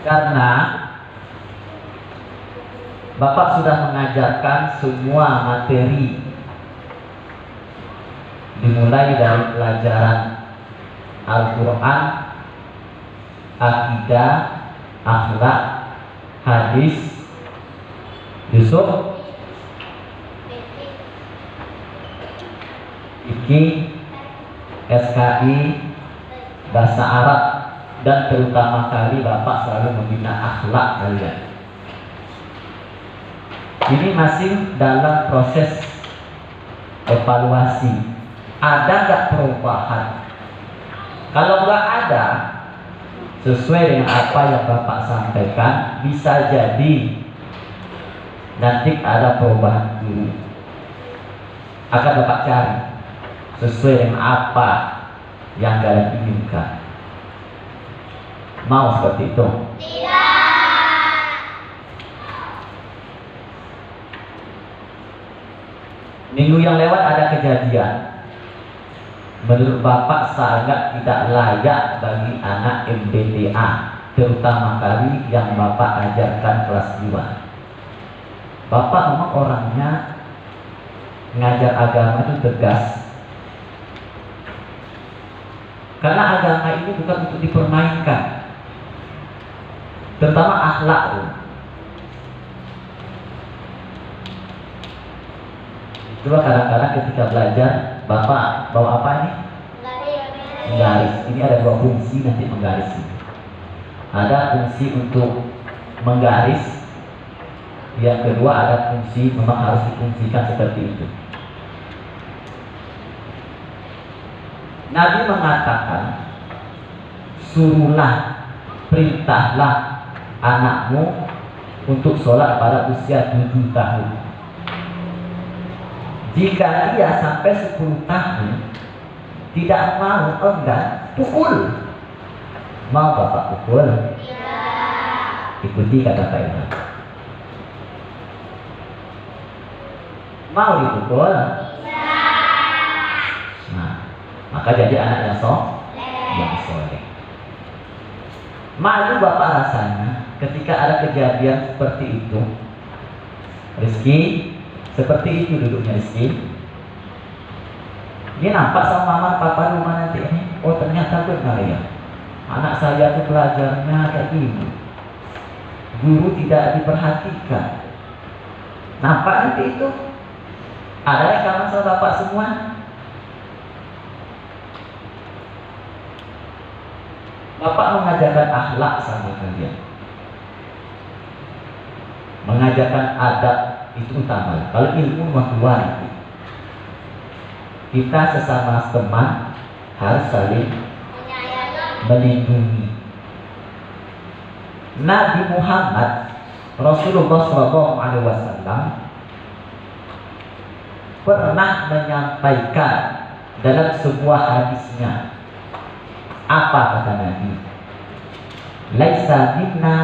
Karena Bapak sudah mengajarkan semua materi, dimulai dari pelajaran Al-Quran, akidah, akhlak, hadis, Yusuf, fikih, SKI, bahasa Arab, dan terutama kali Bapak selalu membina akhlak kalian. Ini masih dalam proses evaluasi. Ada nggak perubahan? Kalau nggak ada, sesuai dengan apa yang Bapak sampaikan, bisa jadi nanti ada perubahan dulu. Akan Bapak cari sesuai dengan apa yang kalian inginkan. Mau seperti itu? Tidak. Minggu yang lewat ada kejadian. Menurut Bapak sangat tidak layak bagi anak MBTA, terutama kali yang Bapak ajarkan kelas 2. Bapak memang orangnya ngajar agama itu tegas. Karena agama ini bukan untuk dipermainkan, terutama akhlak. Coba kadang-kadang ketika belajar, Bapak bawa apa ini? Menggaris. Ini ada 2 fungsi nanti menggaris ini. Ada fungsi untuk menggaris, yang kedua ada fungsi memang harus difungsikan seperti itu. Nabi mengatakan, suruhlah, perintahlah anakmu untuk sholat pada usia 7 tahun. Jika dia sampai 10 tahun tidak mau, enggan, pukul. Mau Bapak pukul? Ya. Ikuti kata Pak Imam. Mau dipukul? Ya. Nah, maka jadi anak yang soleh. Malu Bapak rasanya ketika ada kejadian seperti itu. Rizky, seperti itu duduknya Rizky. Dia nampak sama mama papa rumah nanti ini. Oh ternyata benar ya, anak saya tuh belajarnya kayak gini. Guru tidak diperhatikan. Nampak nanti itu. Ada rekaman sama Bapak semua. Bapak mengajarkan akhlak sama kalian, mengajarkan adab, itu utama. Kalau ilmu mahduan, kita sesama teman harus saling melindungi. Nabi Muhammad Rasulullah SAW pernah menyampaikan dalam sebuah hadisnya, apa kata Nabi? Laisa minna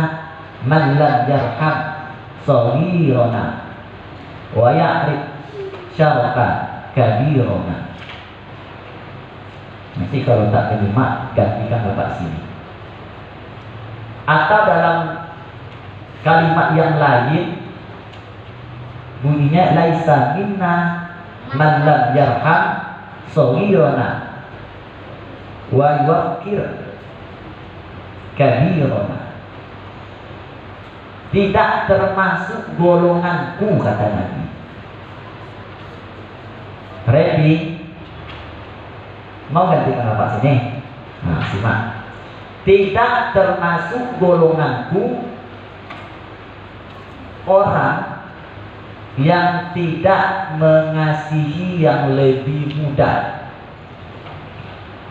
man lam yarham saghirana wa ya'rif syaraka kabirana. Nanti kalau tak terima, gantikan Bapak sini. Atau dalam kalimat yang lain bunyinya laisa minna man lam yarham saghirana wa yuqir kabirana. Tidak termasuk golonganku, kata Nabi. Ready? Mau gantikan Bapak sini? Nah, simak. Tidak termasuk golonganku orang yang tidak mengasihi yang lebih muda.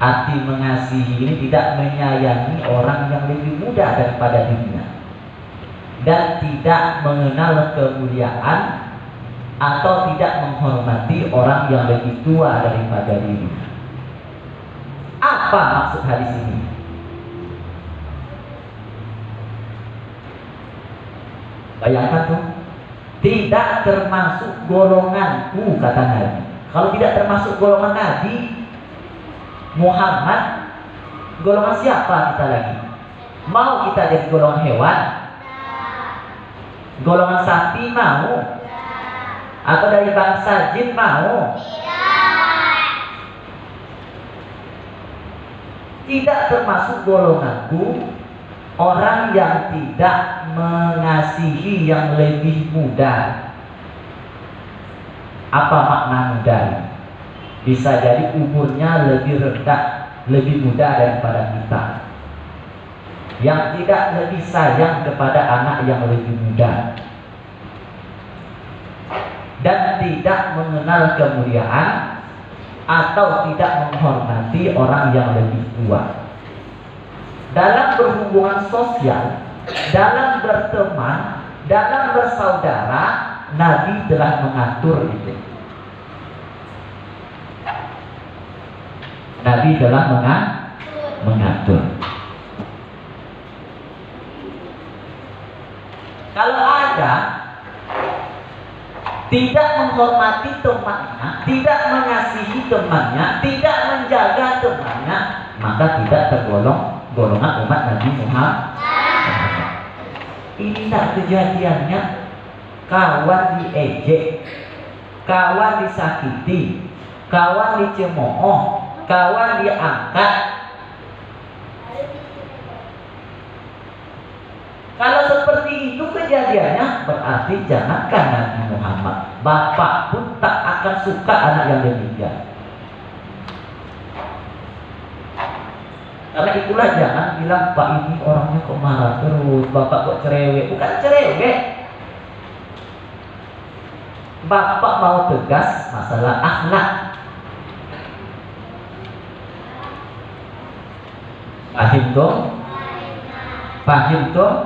Arti mengasihi ini tidak menyayangi orang yang lebih muda daripada dirinya, dan tidak mengenal kemuliaan atau tidak menghormati orang yang lebih tua daripada dirinya. Apa maksud hadis ini? Bayangkan tuh, tidak termasuk golonganku, kata Nabi. Kalau tidak termasuk golongan Nabi Muhammad, golongan siapa kita lagi? Mau kita jadi golongan hewan? Golongan sapi mau? Atau dari bangsa jin mau? Tidak termasuk golonganku orang yang tidak mengasihi yang lebih muda. Apa makna muda? Bisa jadi umurnya lebih rendah, lebih muda daripada kita. Yang tidak lebih sayang kepada anak yang lebih muda, dan tidak mengenal kemuliaan atau tidak menghormati orang yang lebih tua. Dalam berhubungan sosial, dalam berteman, dalam bersaudara, Nabi telah mengatur itu. Nabi telah mengatur. Kalau ada tidak menghormati temannya, tidak mengasihi temannya, tidak menjaga temannya, maka tidak tergolong golongan umat Nabi Muhammad. Ini tak kejadiannya, kawan diejek, kawan disakiti, kawan dicemooh, kawan diangkat. Kalau seperti itu kejadiannya, berarti jangankan Nabi Muhammad, bapak pun tak akan suka anak yang demikian. Karena itulah jangan bilang, Pak ini orangnya kok marah terus, bapak kok cerewet. Bukan cerewet, bapak mau tegas masalah akhlak. Paham dong? Paham dong?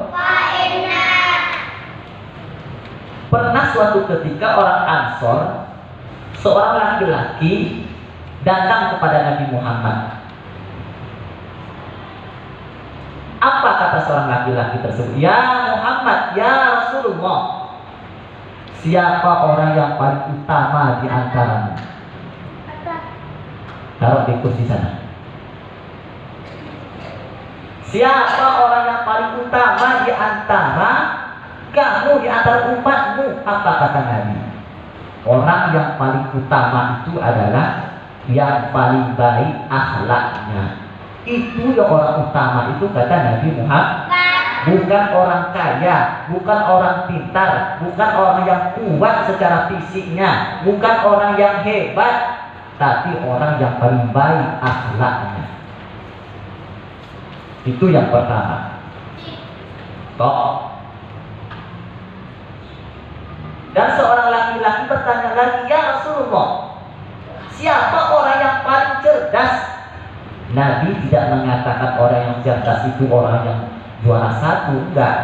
Pernah suatu ketika orang Ansor, seorang laki-laki datang kepada Nabi Muhammad. Apa kata seorang laki-laki tersebut? Ya Muhammad, ya Rasulullah, siapa orang yang paling utama di antaramu? Taruh di kursi sana. Siapa orang yang paling utama di antara kamu, di antara umatmu? Apa kata Nabi? Orang yang paling utama itu adalah yang paling baik akhlaknya. Itu yang orang utama itu kata Nabi Muhammad. Bukan orang kaya, bukan orang pintar, bukan orang yang kuat secara fisiknya, bukan orang yang hebat, tapi orang yang paling baik akhlaknya. Itu yang pertama. Toh. Dan seorang laki-laki bertanya lagi, ya Rasulullah, siapa orang yang paling cerdas? Nabi tidak mengatakan orang yang cerdas itu orang yang juara satu, enggak.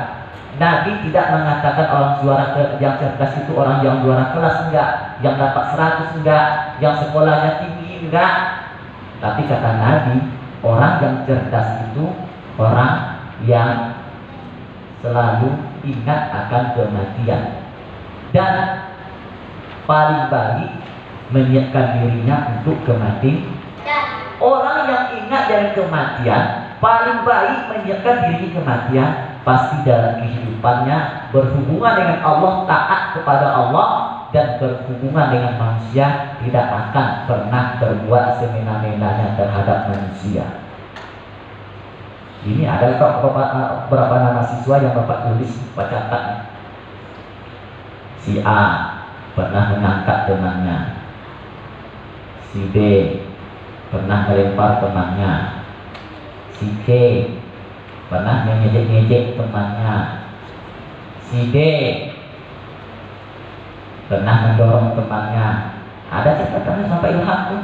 Nabi tidak mengatakan orang yang cerdas itu orang yang juara kelas, enggak. Yang dapat 100, enggak. Yang sekolahnya tinggi, enggak. Tapi kata Nabi, orang yang cerdas itu orang yang selalu ingat akan kematian dan paling baik menyiapkan dirinya untuk kematian. Orang yang ingat dari kematian paling baik menyiapkan diri kematian, pasti dalam kehidupannya berhubungan dengan Allah, taat kepada Allah, dan berhubungan dengan manusia, tidak akan pernah berbuat semena-menanya terhadap manusia. Ini ada beberapa nama siswa yang Bapak tulis, Bapak catat. Si A pernah mengangkat temannya, si B pernah melempar temannya, si C pernah mengejek-ngejek temannya, si D pernah mendorong temannya. Ada catatannya sampai ilham tuh.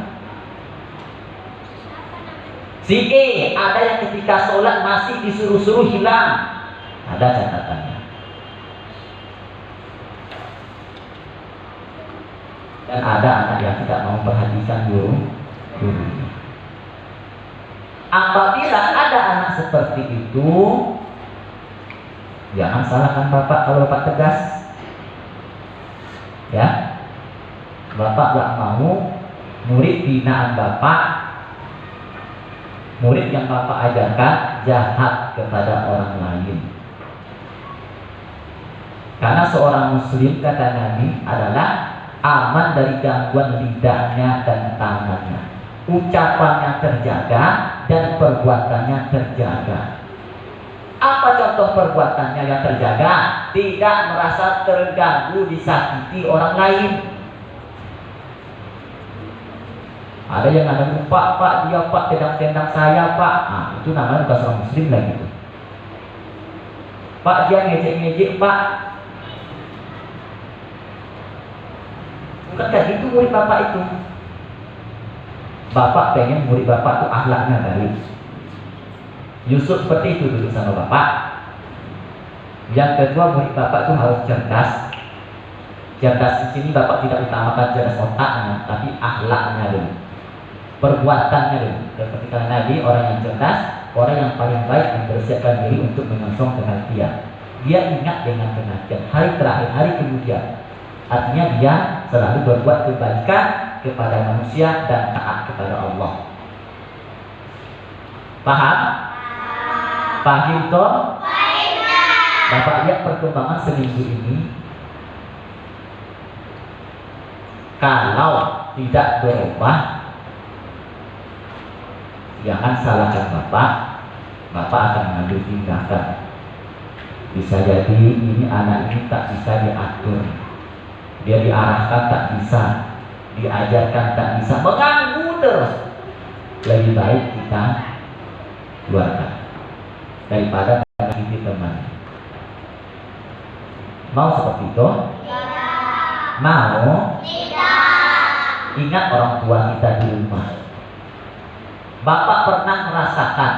Si E ada yang ketika sholat masih disuruh-suruh hilang. Ada catatannya. Dan ada anak yang tidak mau perhatikan gurunya. Apabila ada anak seperti itu, jangan salahkan bapak kalau bapak tegas. Ya, bapak gak mau murid binaan bapak, murid yang bapak ajarkan jahat kepada orang lain. Karena seorang muslim, kata Nabi, adalah aman dari gangguan lidahnya dan tangannya. Ucapannya terjaga dan perbuatannya terjaga. Apa contoh perbuatannya yang terjaga? Tidak merasa terganggu disakiti orang lain. Ada yang ada pak dia pak tendang saya pak. Nah, itu namanya bukan seorang muslim lagi. Pak dia ngejek pak. Bukan kayak gitu murid bapak itu. Bapak pengen murid bapak itu akhlaknya baik. Yusuf seperti itu dulu sama bapak. Yang kedua, murid bapak itu harus cerdas. Cerdas di sini bapak tidak utamakan cerdas otaknya, tapi akhlaknya dulu, perbuatannya dulu. Seperti kata Nabi, orang yang cerdas, orang yang paling baik mempersiapkan diri untuk menyongsong kematian. Dia ingat dengan kematian, hari terakhir, hari kemudian. Artinya dia selalu berbuat kebaikan kepada manusia dan taat kepada Allah. Paham? Paham toh? Bapak lihat perkembangan seminggu ini. Kalau tidak berubah, jangan salahkan bapak. Bapak akan mengambil tindakan. Bisa jadi ini anak ini tak bisa diatur. Dia diarahkan tak bisa, diajarkan tak bisa, mengganggu terus. Lebih baik kita keluarkan daripada menyakiti teman. Mau seperti itu? Tidak. Mau? Tidak. Ingat orang tua kita di rumah. Bapak pernah merasakan,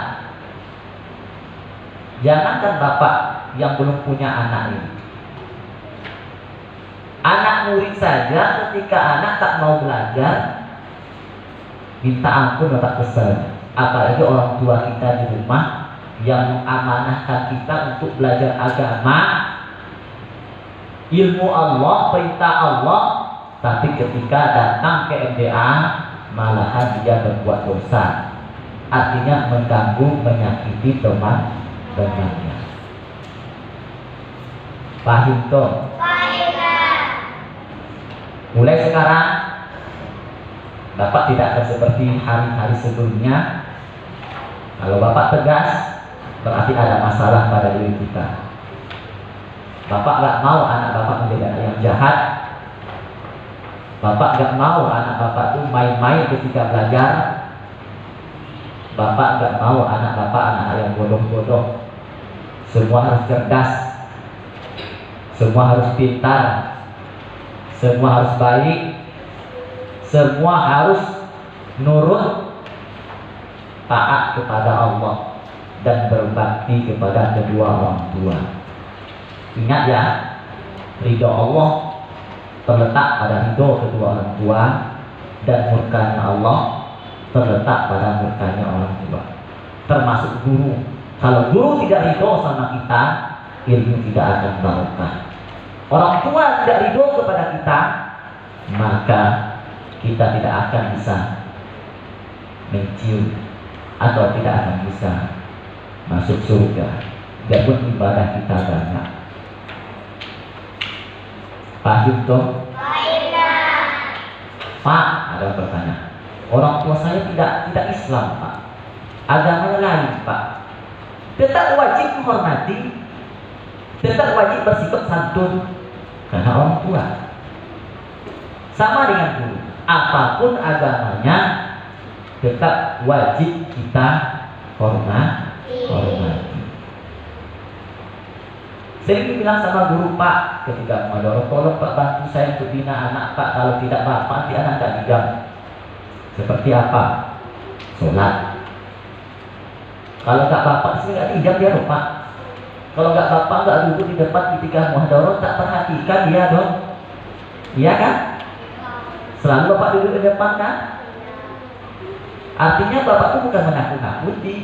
jangankan bapak yang belum punya anak ini, anak murid saja ketika anak tak mau belajar, minta ampun bapak kesel. Apalagi orang tua kita di rumah yang mengamanahkan kita untuk belajar agama, ilmu Allah, perintah Allah, tapi ketika datang ke MDA malahan dia berbuat dosa. Artinya mengganggu, menyakiti teman-temannya. Paham toh? Mulai sekarang bapak tidak akan seperti hari-hari sebelumnya. Kalau bapak tegas, berarti ada masalah pada diri kita. Bapak gak mau anak bapak menjadi anak yang jahat. Bapak gak mau anak bapak itu main-main ketika belajar. Bapak gak mau anak bapak anak yang bodoh-bodoh. Semua harus cerdas, semua harus pintar, semua harus baik, semua harus nurut, taat kepada Allah, dan berbakti kepada kedua orang tua. Ingat ya, ridho Allah terletak pada ridho kedua orang tua, dan murkanya Allah terletak pada murkanya orang tua. Termasuk guru. Kalau guru tidak ridho sama kita, ilmu tidak akan barokah. Orang tua tidak ridho kepada kita, maka kita tidak akan bisa mencium atau tidak akan bisa masuk surga. Biarpun ibadah kita banyak. Paham toh? Pak, ada pertanyaan. Orang tua saya tidak Islam, Pak. Agama lain, Pak. Tetap wajib menghormati, tetap wajib bersifat santun karena orang tua. Sama dengan guru. Apapun agamanya, tetap wajib kita hormati. Sering dibilang sama guru, Pak, ketika mau tolong Pak bantu saya untuk bina anak Pak. Kalau tidak Bapak, nanti anak tak diganggu. Seperti apa? Sholat. Kalau nggak Bapak sih nggak hijab dia loh, Pak. Kalau nggak Bapak nggak duduk di depan ketika muhadharah, tak perhatikan dia dong. Iya kan? Selalu Bapak duduk di depan kan? Artinya Bapak itu bukan menakut-nakuti.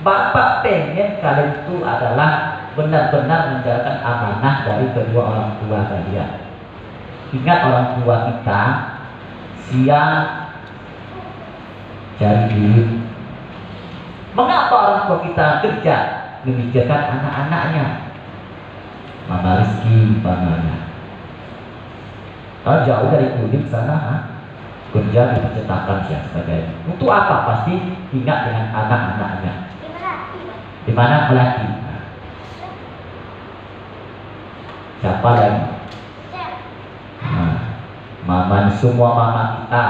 Bapak pengen kalian itu adalah benar-benar menjalankan amanah dari kedua orang tua kalian. Ingat orang tua kita siang cari duit, Mengapa orang tua kita kerja memikirkan anak-anaknya? Mama Rizky umpamanya, jauh dari kulit sana, kerja di percetakan dan sebagainya. Untuk apa? Pasti ingat dengan anak-anaknya. Di mana Melati? Siapa lagi? Mama, semua mama kita,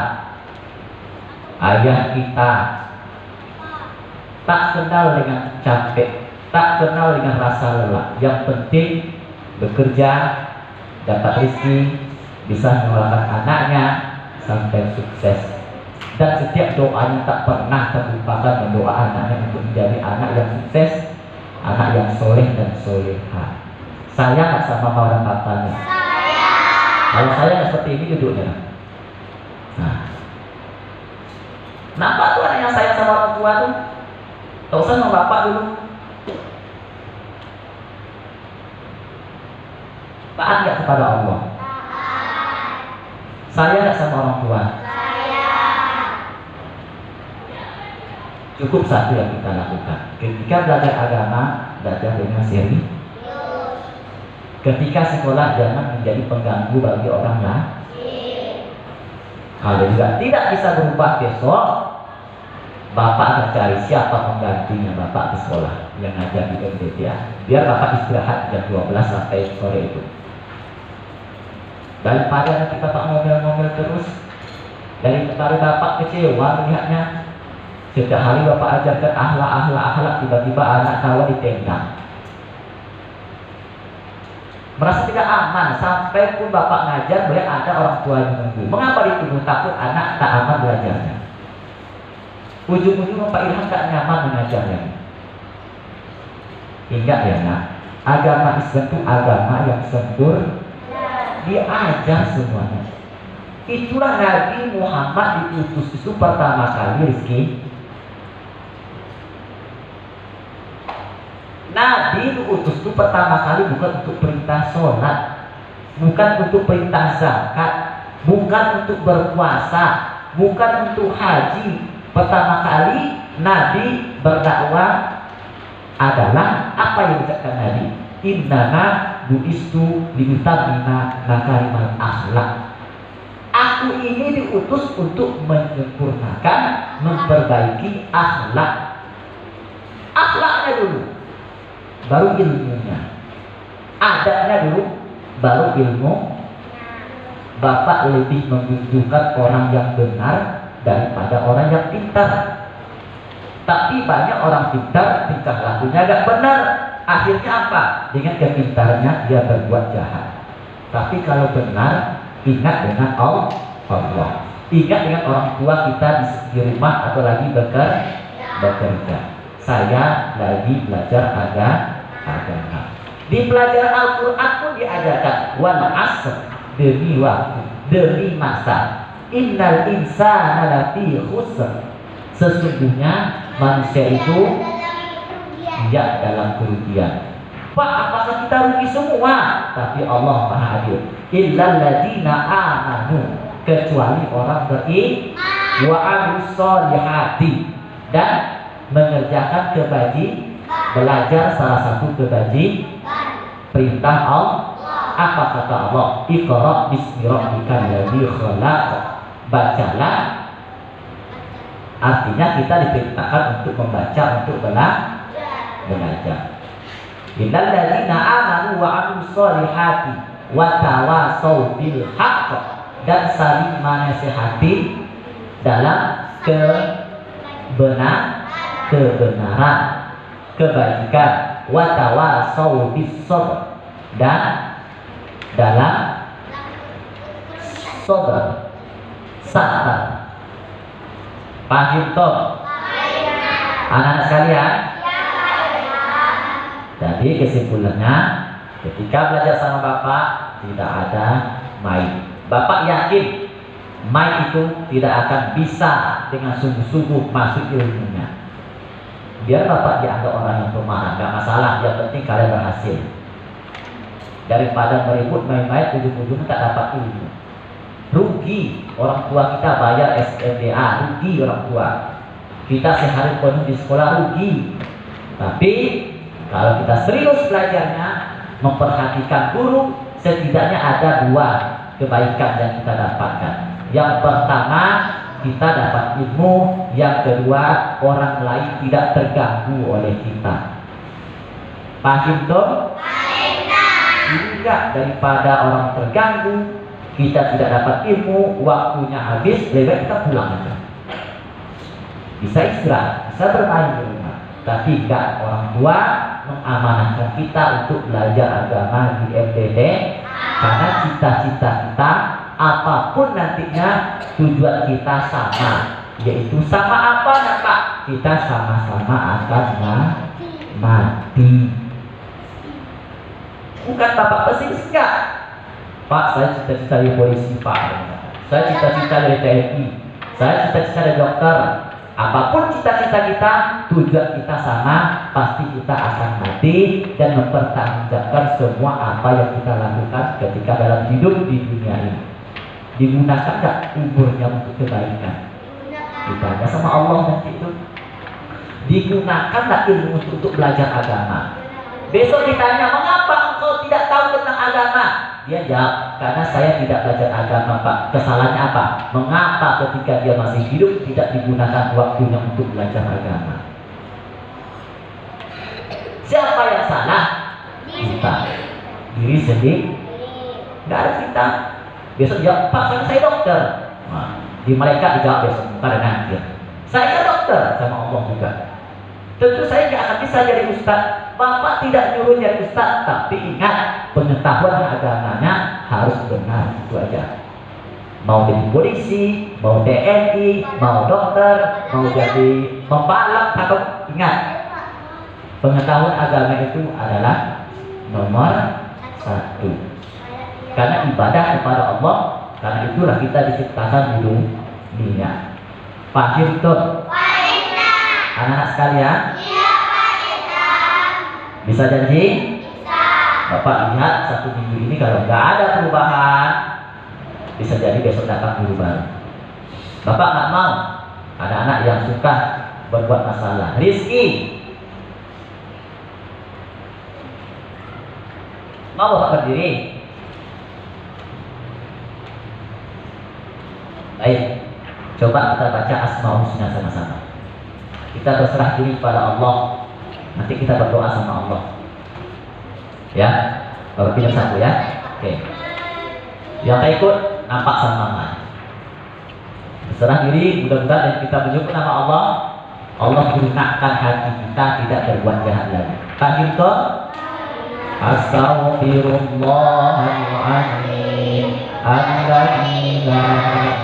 ayah kita, tak kenal dengan capek, tak kenal dengan rasa lelah. Yang penting bekerja, dapat rezeki, bisa mengelola anaknya sampai sukses. Dan setiap doanya tak pernah terlupakan mendoa anaknya untuk menjadi anak yang sukses, anak yang soleh dan soleha. Sayang nggak sama orang bapaknya? Kalau saya seperti ini duduknya. Kenapa tuh anak yang sayang sama orang tua tuh? Tak usah sama bapak dulu. Taat nggak kepada Allah? Sayang nggak sama orang tua? Cukup satu yang kita lakukan. Ketika belajar agama, belajar dengan serius. Ketika sekolah, jangan menjadi pengganggu bagi orang lain. Kalau juga tidak bisa berubah besok, bapak akan cari siapa penggantinya bapak di sekolah yang ngajar di MDTA. Biar bapak istirahat jam 12 sampai sore itu. Daripada kita tak ngomel-ngomel terus, dari bapak kecewa melihatnya. Setiap hari bapak ajarkan akhlak, tiba-tiba anak kawan ditendang. Merasa tidak aman, sampai pun bapak ngajar boleh ada orang tua yang menunggu. Mengapa dituduh? Takut anak tak aman belajarnya. Ujung-ujung Pak Ilham tak nyaman mengajarnya. Ingat ya nak, agama Islam itu agama yang sempur, diajar semuanya. Itulah Nabi Muhammad diutus itu pertama kali, Rizky. Nabi diutus itu pertama kali bukan untuk perintah sholat, bukan untuk perintah zakat, bukan untuk berpuasa, bukan untuk haji. Pertama kali Nabi berdakwah adalah apa yang diucapkan Nabi? Innama bu'istu liutammima makarimal akhlak. Aku ini diutus untuk menyempurnakan, memperbaiki akhlak. Akhlaknya dulu, baru ilmunya. Adabnya dulu, baru ilmu. Bapak lebih membutuhkan orang yang benar daripada orang yang pintar. Tapi banyak orang pintar, tingkah lakunya gak benar. Akhirnya apa? Dengan kepintarannya dia berbuat jahat. Tapi kalau benar, ingat dengan Allah. Ingat dengan orang tua kita di rumah atau lagi bekerja. Saya lagi belajar agama. Di pelajaran Al-Quran pun diajarkan wal asr, demi waktu, demi masa. Innal insana lafi khusr. Sesungguhnya manusia itu tidak dalam kerugian. Pak, apakah kita rugi semua? Tapi Allah Maha Adil. Illal ladzina amanu, kecuali orang beriman, wa amilus sholihati, dan mengerjakan kebajikan, belajar salah satu kebajikan, perintah Allah. Apa kata Allah? Iqra bismi rabbikal ladzi khalaq. Bacalah. Artinya kita diperintahkan untuk membaca, untuk belajar. Innal ladzina amanu wa amilus sholihati wa tawasau bil haqq, dan saling menasihati dalam kebenaran, kebajikan. Wa tawasau bis sabr, dan dalam sabar, sabar. Paham toh? Anak-anak sekalian? Jadi kesimpulannya, ketika belajar sama bapak tidak ada main. Bapak yakin main itu tidak akan bisa dengan sungguh-sungguh masuk ilmunya. Biar bapak dianggap orang yang pemahaman, gak masalah. Yang penting kalian berhasil. Daripada meribut main-main, ujung-ujungnya tak dapat ilmu. Rugi orang tua kita bayar SMDA, rugi orang tua. Kita sehari penuh di sekolah rugi. Tapi kalau kita serius belajarnya, memperhatikan guru, setidaknya ada dua kebaikan yang kita dapatkan. Yang pertama, kita dapat ilmu. Yang kedua, orang lain tidak terganggu oleh kita. Paham tuh? Juga daripada orang terganggu, kita tidak dapat ilmu, waktunya habis, lebih kita pulang aja. Bisa istirahat, bisa bermain di rumah. Tapi enggak, orang tua mengamanahkan kita untuk belajar agama di MDD, karena cita-cita kita apapun nantinya tujuan kita sama, yaitu sama apa ya Pak? Kita sama-sama akan mati. Bukan Bapak pesimis, enggak. Pak, saya cita-cita jadi polisi Pak. Saya cita-cita jadi TNI. Saya cita-cita jadi dokter. Apapun cita-cita kita, tujuan kita sama, pasti kita akan mati dan mempertanggungjawabkan semua apa yang kita lakukan ketika dalam hidup di dunia ini. Digunakan nggak umurnya untuk kebaikan? Kita ada sama Allah nanti itu. Digunakan nggak ilmu untuk belajar agama? Besok ditanya, mengapa engkau tidak tahu tentang agama? Dia jawab, karena saya tidak belajar agama Pak. Kesalahannya apa? Mengapa ketika dia masih hidup tidak digunakan waktunya untuk belajar agama? Siapa yang salah? Kita. Diri sendiri. Nggak ada kita. Besok jawab, Pak saya dokter. Nah, di mereka dijawab besok, bukan nanti. Saya dokter, sama Allah juga. Tentu saya nggak akan bisa jadi ustaz. Bapak tidak nyuruh jadi ustaz, tapi ingat, pengetahuan agamanya harus benar, itu aja. Mau jadi polisi, mau TNI, mau dokter, mau jadi pembalap, atau ingat, pengetahuan agama itu adalah nomor 1. Karena ibadah kepada Allah, karena itulah kita diciptakan di dunia. Paham tuh? Anak-anak sekalian? Bisa janji? Bisa. Bapak lihat 1 minggu ini kalau nggak ada perubahan, bisa jadi besok datang guru baru. Bapak nggak mau ada anak yang suka berbuat masalah. Rizki, mau Bapak berdiri? Baik, coba kita baca Asmaul Husna sama-sama. Kita berserah diri pada Allah. Nanti kita berdoa sama Allah. Ya, Bapak pilih 1 ya. Oke. Yang tak ikut nampak sama mama. Berserah diri, mudah-mudahan kita menyebut nama Allah. Allah gunakan hati kita tidak berbuat jahat lagi. Paham toh? Astaghfirullahaladzim alladzi la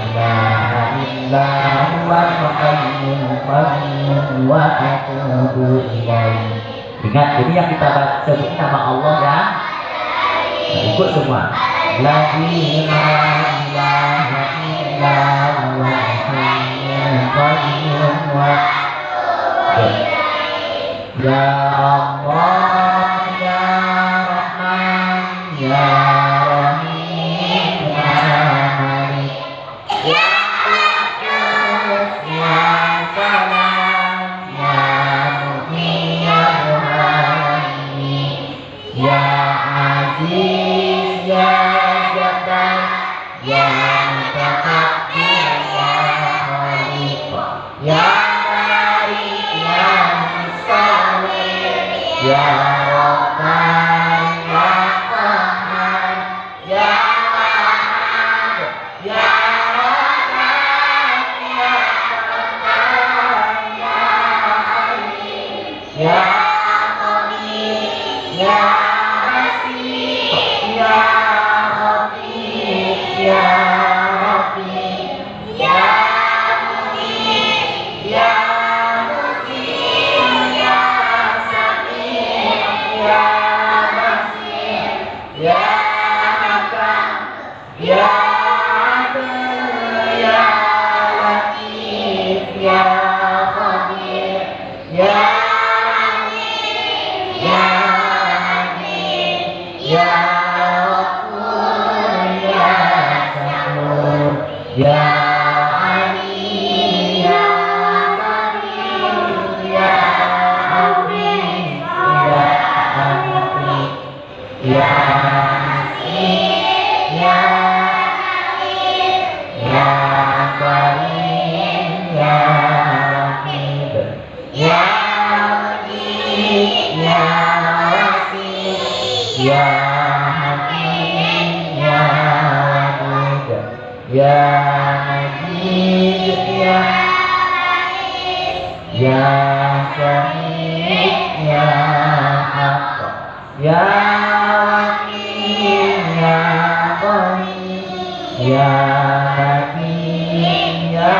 ilaha illa huwal hayyul qayyum wa atubu ilaihi. Ingat, jadi yang kita sebut nama Allah ya. Nah, ikut semua. La ilaha illa huwal hayyul qayyum wa atubu ilaihi. Ya Allah, ya Rahim, ya Malik, ya Qudus, ya Salam, ya Mu'min, ya Muhaimin, ya Aziz, ya Jabbar, ya Mutakabbir, ya Khaliq, ya Barik, ya Musawwir, ya Rabbah, ya Ali, ya Karim, ya Hakim ya Wadud ya Majid ya Syahid ya Haq ya Wakil ya Ghani ya Hakim ya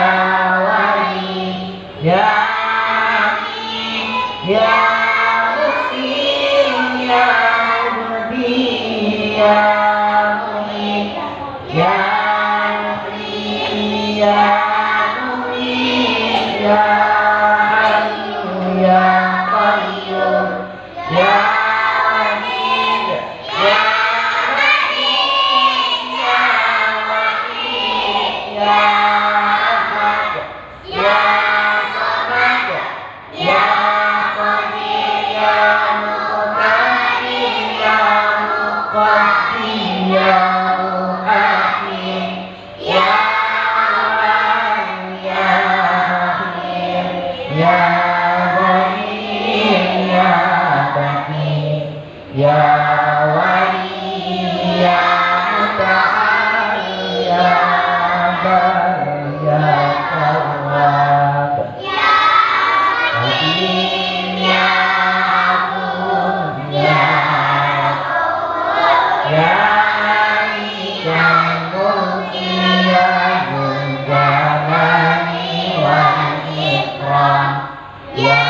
Wali ya Hakim ya Muslim ya Mubdi ya Mu'min ya Mu'min ya Mu'min ya Hayyu ya Qayyum ya Majid ya Majid ya Wahid ya Ahad ya Samad ya Qadir ya Muqtadir ya Muqaddim ya Muakhir ya Wali ya Akhir ya Ghaniyy ya Bakhil ya Wali ya Muta'al ya Bari ya Tawwab Hakim ya Afuw ya ya Malik ya Mulki ya Dzul Jalali wal Ikram ya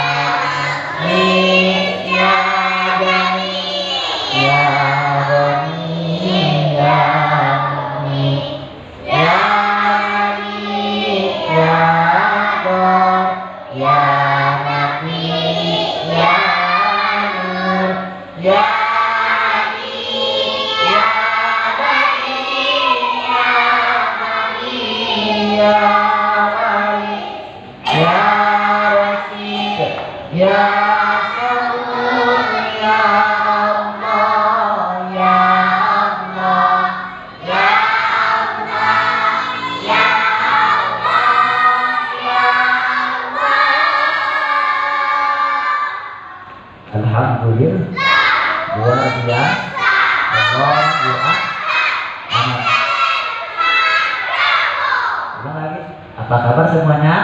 Aziz ya Ghani ya Ghani ya Mu'min ya Malik ya Ghafar ya Nafi ya Nur ya Hadi ya Badi ya Nabi ya Wali ya Rasid ya Sabur ya Allah ya Allah ya Allah ya Allah ya Allah. Alhamdulillah luar biasa Allah ya anak. Ulang lagi. Apa kabar semuanya?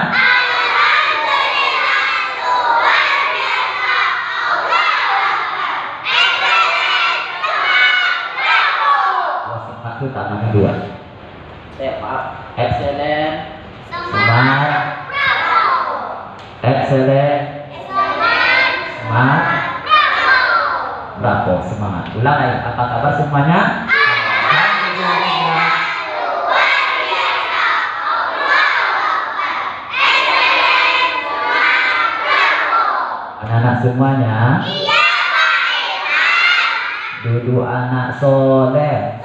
Satu tangan dua. Maaf. Excellent. Semangat. Excellent. Semangat. Bravo, semangat. Ulang lagi. Apa kabar semuanya? Alhamdulillah. Anak-anak semuanya. Duduk anak soleh.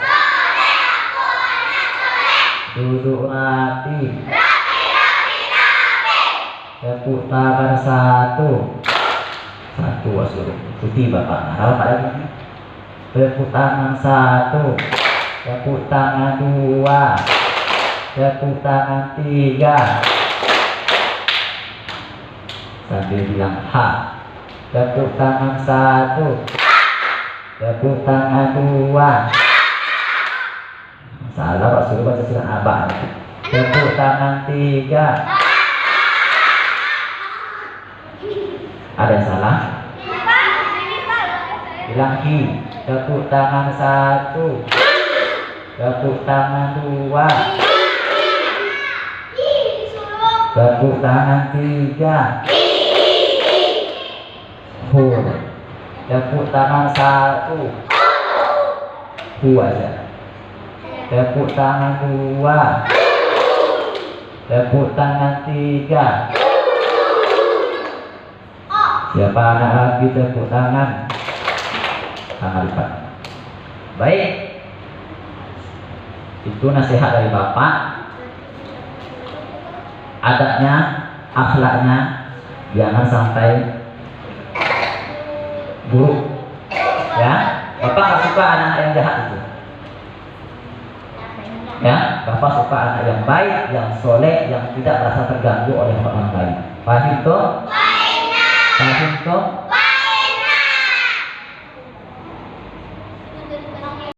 Duduk rapi. Tepuk tangan satu. Satu suruh putih bapak. Harap ada lagi. Tepuk tangan satu. Tepuk tangan dua. Tepuk tangan tiga. Sambil bilang ha. Tepuk tangan satu. Tepuk tangan dua. Salah Pak suruh baca surat abah. Tepuk tangan tiga. Ada yang salah? Bilang hi. Tepuk tangan satu. Tepuk tangan dua. Tepuk tangan tiga. Hu. Tepuk tangan satu. Hu aja. Tepuk tangan dua. Tepuk tangan tiga. Siapa anak lagi tepuk tangan? Tangan lipat. Baik. Itu nasihat dari Bapak. Adabnya, akhlaknya jangan sampai buruk. Ya, Bapak nggak suka anak yang jahat itu. Ya, Bapak suka anak yang baik, yang soleh, yang tidak merasa terganggu oleh orang lain. Paham toh? Paham toh?